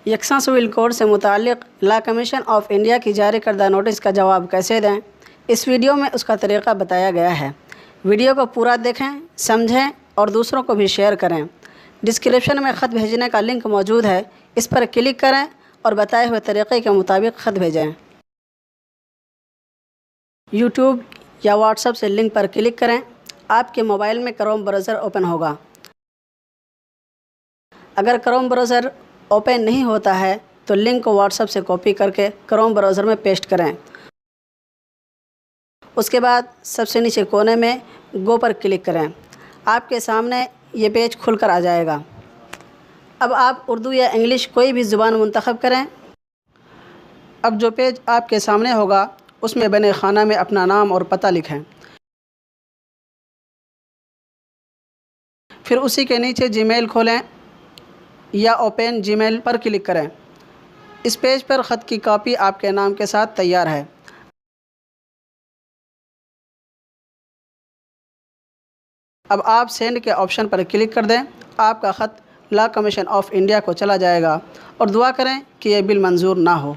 یکساں civil code سے متعلق لا کمیشن آف انڈیا کی جاری کردہ نوٹس کا جواب کیسے دیں، اس ویڈیو میں اس کا طریقہ بتایا گیا ہے۔ ویڈیو کو پورا دیکھیں، سمجھیں اور دوسروں کو بھی شیئر کریں۔ ڈسکرپشن میں خط بھیجنے کا لنک موجود ہے، اس پر کلک کریں اور بتائے ہوئے طریقے کے مطابق خط بھیجیں۔ یوٹیوب یا واٹس ایپ سے لنک پر کلک کریں۔ آپ کے موبائل میں کروم براؤزر اوپن ہوگا۔ اگر کروم براؤزر اوپن نہیں ہوتا ہے تو لنک کو واٹس ایپ سے کاپی کر کے کروم براؤزر میں پیسٹ کریں۔ اس کے بعد سب سے نیچے کونے میں گو پر کلک کریں۔ آپ کے سامنے یہ پیج کھل کر آ جائے گا۔ اب آپ اردو یا انگلش کوئی بھی زبان منتخب کریں۔ اب جو پیج آپ کے سامنے ہوگا اس میں بنے خانہ میں اپنا نام اور پتہ لکھیں۔ پھر اسی کے نیچے جی میل کھولیں یا اوپن جی میل پر کلک کریں۔ اس پیج پر خط کی کاپی آپ کے نام کے ساتھ تیار ہے۔ اب آپ سینڈ کے آپشن پر کلک کر دیں۔ آپ کا خط لا کمیشن آف انڈیا کو چلا جائے گا اور دعا کریں کہ یہ بل منظور نہ ہو۔